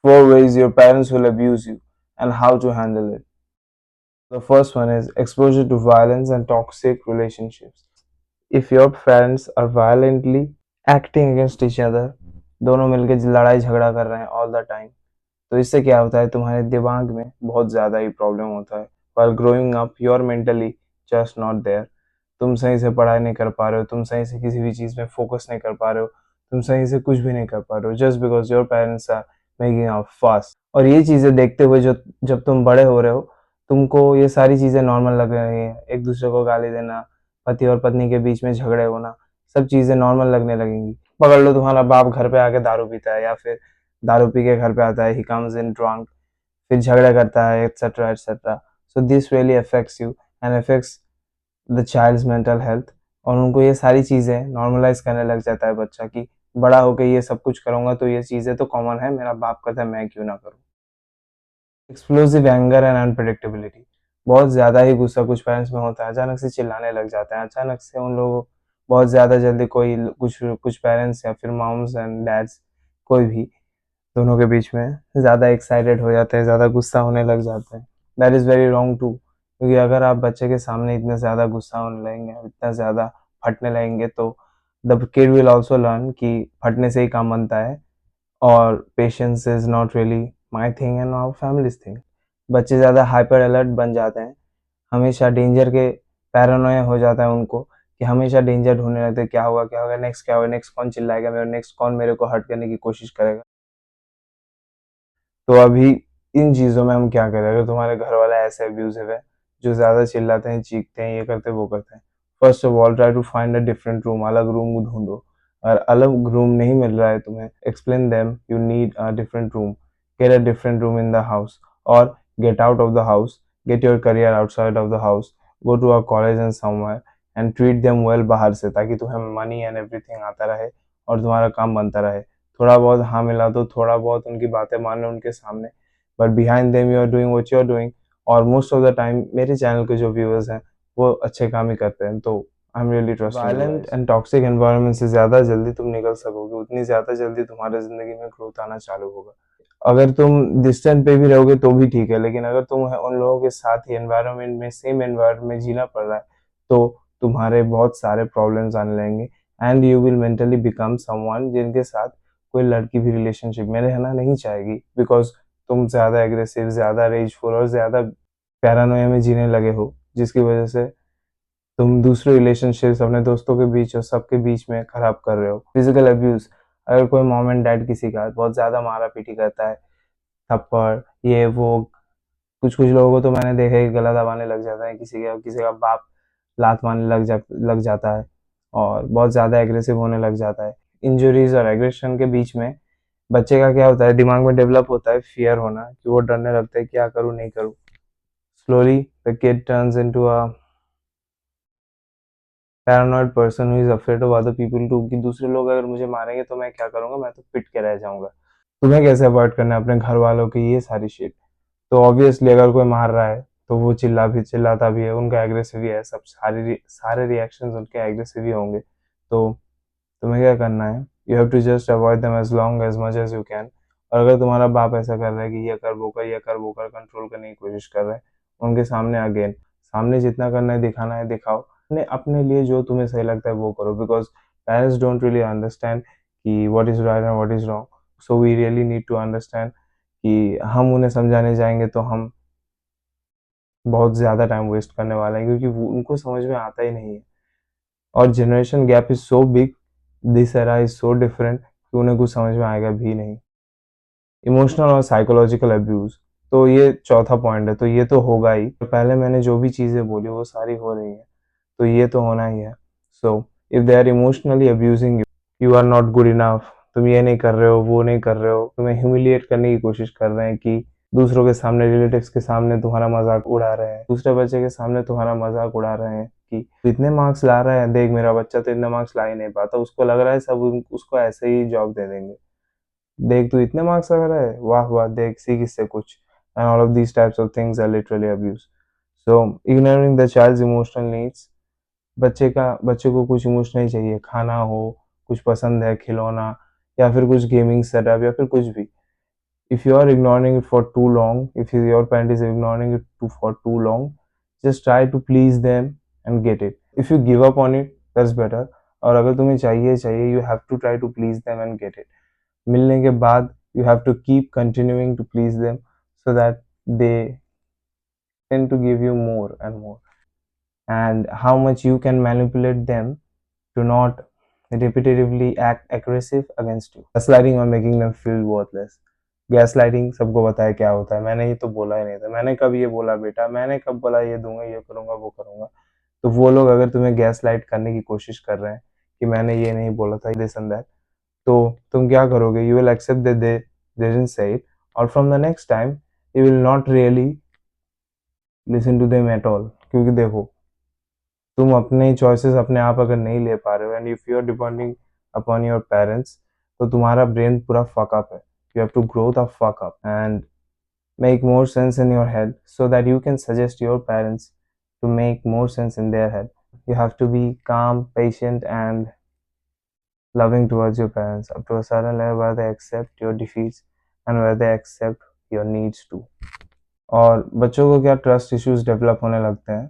Four ways your parents will abuse you and how to handle it. The first one is exposure to violence and toxic relationships. If your parents are violently acting against each other, दोनों मिलकर लड़ाई झगड़ा कर रहे हैं all the time, तो इससे क्या होता है तुम्हारे दिमाग में बहुत ज़्यादा ही प्रॉब्लम होता है. while growing up you are mentally just not there. तुम सही से पढ़ाई नहीं कर पा रहे हो, तुम सही से किसी भी चीज़ में फोकस नहीं कर पा रहे हो, तुम सही से कुछ भी नहीं कर पा रहे हो, just because your parents are making a fast. और ये चीज़ें देखते हुए जो जब तुम बड़े हो रहे हो, तुमको ये सारी चीज़ें नॉर्मल लग रही हैं. एक दूसरे को गाली देना, पति और पत्नी के बीच में झगड़े होना, सब चीज़ें नॉर्मल लगने लगेंगी. पकड़ लो तुम्हारा बाप घर पे आके दारू पीता है, या फिर दारू पी के घर पे आता है, ही कम्स इन ड्रंक, फिर झगड़ा करता है, etcetera etcetera. So this really affects you and affects the child's mental health. और उनको ये सारी चीज़ें नॉर्मलाइज करने लग जाता है बच्चा कि बड़ा होकर ये सब कुछ करूँगा तो ये चीज़ें तो कॉमन है, मेरा बाप करता है, मैं क्यों ना करूँ. Explosive anger and unpredictability. बहुत ज़्यादा ही गुस्सा कुछ पेरेंट्स में होता है, अचानक से चिल्लाने लग जाते हैं, अचानक से उन लोगों बहुत ज़्यादा जल्दी कोई कुछ कुछ पेरेंट्स या फिर मॉम्स एंड डैड्स, कोई भी, दोनों के बीच में ज़्यादा एक्साइटेड हो जाते हैं, ज़्यादा गुस्सा होने लग जाते हैं. That is very wrong too, क्योंकि अगर आप बच्चे के सामने इतने ज़्यादा गुस्सा होने लगेंगे, इतना ज़्यादा फटने लगेंगे, तो the kid will also learn कि फटने से ही काम बनता है, और patience is not really my thing and our family's thing. बच्चे ज़्यादा हाइपर अलर्ट बन जाते हैं, हमेशा डेंजर के पैरानोया हो जाता है उनको, कि हमेशा डेंजर ढूंढने लगते हैं, क्या होगा नेक्स्ट, क्या होगा नेक्स्ट, कौन चिल्लाएगा मेरे नेक्स्ट, कौन मेरे को हर्ट करने की कोशिश करेगा. तो अभी इन चीज़ों में हम क्या करें, अगर तुम्हारे घर वाला ऐसे अब्यूजिव है, जो ज़्यादा चिल्लाते हैं, चीखते हैं, ये करते हैं, वो करते हैं, first of all try to find a different room, अलग रूम ढूंढो. अगर अलग रूम नहीं मिल रहा है तुम्हें, explain them you need a different room, get a different room in the house, और get out of the house, get your career outside of the house, go to a college and somewhere and treat them well बाहर से, ताकि तुम्हें money and everything आता रहे और तुम्हारा काम बनता रहे. थोड़ा बहुत हाँ मिला दो, थोड़ा बहुत उनकी बातें मान लो उनके सामने, but behind them you are doing what you are doing. और मोस्ट ऑफ द टाइम मेरे चैनल के जो व्यूअर्स हैं वो अच्छे काम ही करते हैं, तो I am really trusting. Violent and toxic environment से ज़्यादा जल्दी तुम निकल सकोगे, उतनी ज़्यादा जल्दी तुम्हारे ज़िंदगी में ग्रोथ आना चालू होगा. अगर तुम डिस्टेंस पे भी रहोगे तो भी ठीक है, लेकिन अगर तुम उन लोगों के साथ ही एनवायरनमेंट में, सेम एनवायरनमेंट में जीना पड़ रहा है, तो तुम्हारे बहुत सारे प्रॉब्लम्स आने लगेंगे, and you will mentally become someone जिनके साथ कोई लड़की भी रिलेशनशिप में रहना नहीं चाहेगी, बिकॉज तुम ज़्यादा एग्रेसिव, ज़्यादा रेजफुल और ज़्यादा पैरानोया में जीने लगे हो, जिसकी वजह से तुम दूसरे रिलेशनशिप्स अपने दोस्तों के बीच और सबके बीच में खराब कर रहे हो. Physical abuse. अगर कोई मॉम एंड डैड किसी का बहुत ज़्यादा मारा पीटी करता है, थप्पड़, ये वो, कुछ कुछ लोगों को तो मैंने देखा है गला दबाने लग जाता है, किसी का बाप लात मारने लग जाता है, और बहुत ज़्यादा एग्रेसिव होने लग जाता है. इंजरीज और एग्रेशन के बीच में बच्चे का क्या होता है, दिमाग में डेवलप होता है फियर होना, कि वो डरने लगता है क्या करूँ नहीं करूँ. Slowly the kid turns into a paranoid person who is afraid of other people too, कि दूसरे लोग अगर मुझे मारेंगे तो मैं क्या करूंगा, मैं तो पिट के रह जाऊंगा. तुम्हें कैसे अवॉइड करना है अपने घर वालों की ये सारी शिट. तो ऑब्वियसली अगर कोई मार रहा है तो वो चिल्लाता भी है, उनका एग्रेसिव ही है, सब सारे रिएक्शंस उनके एग्रेसिव ही होंगे. तो तुम्हें क्या करना है, you have to just avoid them as long as much as you can. और अगर तुम्हारा बाप ऐसा कर रहा है कि ये कर वो कर कंट्रोल करने की कोशिश कर रहा है, उनके सामने अगेन, सामने जितना करना है दिखाना है दिखाओ, अपने अपने लिए जो तुम्हें सही लगता है वो करो, because parents don't really understand कि what is right and what is wrong. So we really need to understand कि हम उन्हें समझाने जाएंगे तो हम बहुत ज़्यादा टाइम वेस्ट करने वाले हैं, क्योंकि उनको समझ में आता ही नहीं है. और generation gap is so big, this era is so different, कि उन्हें कुछ समझ में आएगा भी नहीं. इमोशनल और साइकोलॉजिकल अब्यूज, तो ये चौथा पॉइंट है, तो ये तो होगा ही. तो पहले मैंने जो भी चीज़ें बोली वो सारी हो रही है, तो ये तो होना ही है. So if they are emotionally abusing you, you are not good enough, तुम ये नहीं कर रहे हो, वो नहीं कर रहे हो, तुम्हें ह्यूमिलिएट करने की कोशिश कर रहे हैं, कि दूसरों के सामने, रिलेटिव्स के सामने तुम्हारा मजाक उड़ा रहे हैं, दूसरे बच्चे के सामने तुम्हारा मजाक उड़ा रहे हैं, कि "तू इतने मार्क्स ला रहा है, देख मेरा बच्चा तो इतने मार्क्स ला ही नहीं पाता, उसको लग रहा है सब उसको ऐसे ही जॉब दे देंगे, देख तू इतने मार्क्स ला रहा है, वाह वाह, देख सीख इससे कुछ." And all of these types of things are literally abuse. So ignoring the child's emotional needs. बच्चे को कुछ इमोशनली चाहिए, खाना हो, कुछ पसंद है, खिलौना, या फिर कुछ गेमिंग सेटअप, या फिर कुछ भी, If you are ignoring it for too long, if your parent is ignoring it for too long, just try to please them and get it. If you give up on it, that's better. और अगर तुम्हें चाहिए चाहिए, you have to try to please them and get it. मिलने के बाद you have to keep continuing to please them so that they tend to give you more and more. And how much you can manipulate them to not repetitively act aggressive against you. Gaslighting or making them feel worthless. Gaslighting सबको पता है क्या होता है, मैंने ये तो बोला ही नहीं था, मैंने कब ये बोला बेटा, मैंने कब बोला ये दूंगा, ये करूंगा, वो करूंगा। तो वो लोग अगर तुम्हें गैसलाइट करने की कोशिश कर रहे हैं कि मैंने ये नहीं बोला था, दिस एंड दैट, तो तुम क्या करोगे? You will accept that they didn't say it, और from the next time you will not really listen to them at all. क्योंकि देखो, तुम अपने चॉइसेस अपने आप अगर नहीं ले पा रहे हो, and if you are depending upon your parents, तो तुम्हारा ब्रेन पूरा फक अप है। You have to grow the fuck up and make more sense in your head so that you can suggest your parents to make more sense in their head. You have to be calm, patient, and loving towards your parents up to a certain level where they accept your defeats and where they accept your needs too. और बच्चों को क्या trust issues develop होने लगते हैं,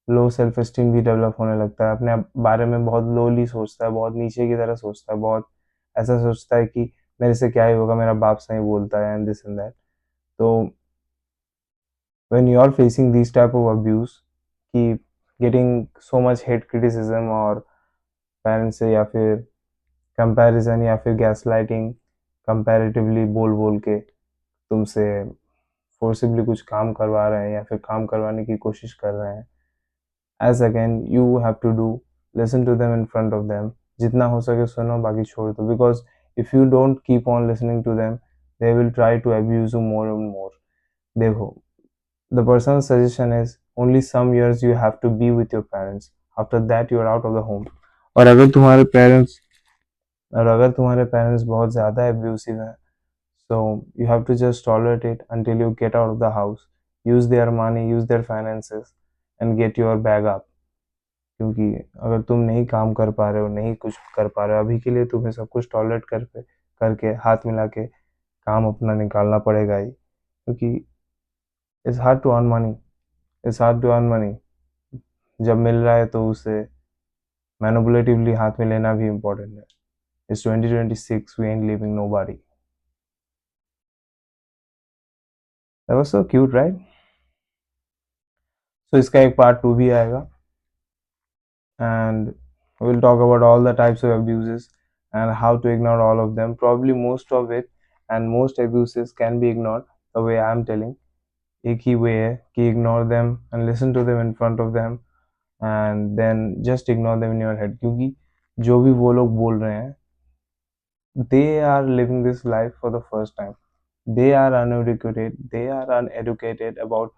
low self esteem भी develop होने लगता है, अपने बारे में बहुत लोली सोचता है, बहुत नीचे की तरह सोचता है, बहुत ऐसा सोचता है कि मेरे से क्या ही होगा, मेरा बाप सही बोलता है, एंड दिस एंड दैट। तो when you are facing these type of abuse, कि getting so much hate criticism और parents से, या फिर comparison, या फिर gaslighting, comparatively बोल बोल के तुमसे forcibly कुछ काम करवा रहे हैं या फिर काम करवाने की कोशिश कर रहे हैं, as again you have to do listen to them in front of them, जितना हो सके सुनो, बाकी छोड़ दो, because if you don't keep on listening to them, they will try to abuse you more and more. देखो, the personal suggestion is only some years you have to be with your parents. After that you are out of the home. और अगर तुम्हारे parents बहुत ज़्यादा abusive हैं, so you have to just tolerate it until you get out of the house. Use their money, use their finances and get your bag up. क्योंकि अगर तुम नहीं काम कर पा रहे हो, नहीं कुछ कर पा रहे हो, अभी के लिए तुम्हें सब कुछ टॉलरेट करके हाथ मिला के काम अपना निकालना पड़ेगा ही, क्योंकि it's hard to earn money, it's hard to earn money. जब मिल रहा है तो उसे मैनिपुलेटिवली हाथ में लेना भी इम्पोर्टेंट है। It's 2026, we ain't leaving nobody. That was so cute, right? So इसका एक पार्ट 2 भी आएगा, and we'll talk about all the types of abuses and how to ignore all of them. Probably most of it and most abuses can be ignored the way I'm telling. एक ही way है कि ignore them and listen to them in front of them and then just ignore them in your head, क्योंकि जो भी वो लोग बोल रहे हैं, they are living this life for the first time. They are uneducated about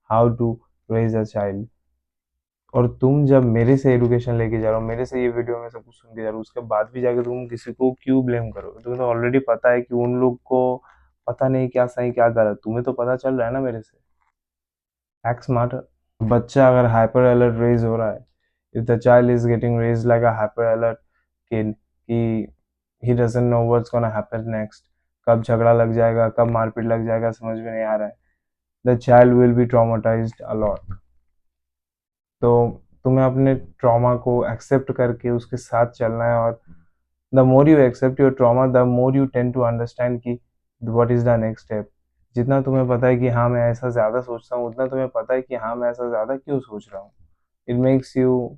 how to raise a child. और तुम जब मेरे से एडुकेशन लेके जा रहे हो, मेरे से ये वीडियो में सब कुछ सुन के जा रहे हो, उसके बाद भी जाके तुम किसी को क्यों ब्लेम करोगे? तुम्हें तो ऑलरेडी पता है कि उन लोग को पता नहीं क्या सही क्या गलत, तुम्हें तो पता चल रहा है ना मेरे से। Act smarter. बच्चा अगर हाइपर अलर्ट रेज हो रहा है, if the child is getting raise like a hyper alert kid, कि he doesn't know what's gonna happen next, कब झगड़ा लग जाएगा, कब मारपीट लग जाएगा, समझ में नहीं आ रहा है, the child will be traumatized a lot. तो तुम्हें अपने ट्रॉमा को एक्सेप्ट करके उसके साथ चलना है, और the more you accept your trauma, the more you tend to understand कि what is the next step. जितना तुम्हें पता है कि हाँ मैं ऐसा ज़्यादा सोचता हूँ, उतना तुम्हें पता है कि हाँ मैं ऐसा ज़्यादा क्यों सोच रहा हूँ। It makes you,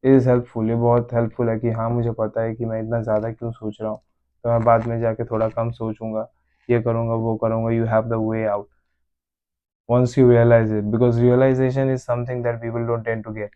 is helpful, ये बहुत हेल्पफुल है कि हाँ मुझे पता है कि मैं इतना ज़्यादा क्यों सोच रहा हूँ, तो मैं बाद में जाके थोड़ा कम सोचूंगा, ये करूँगा, वो करूँगा। You have the way out once you realize it, because realization is something that people don't tend to get.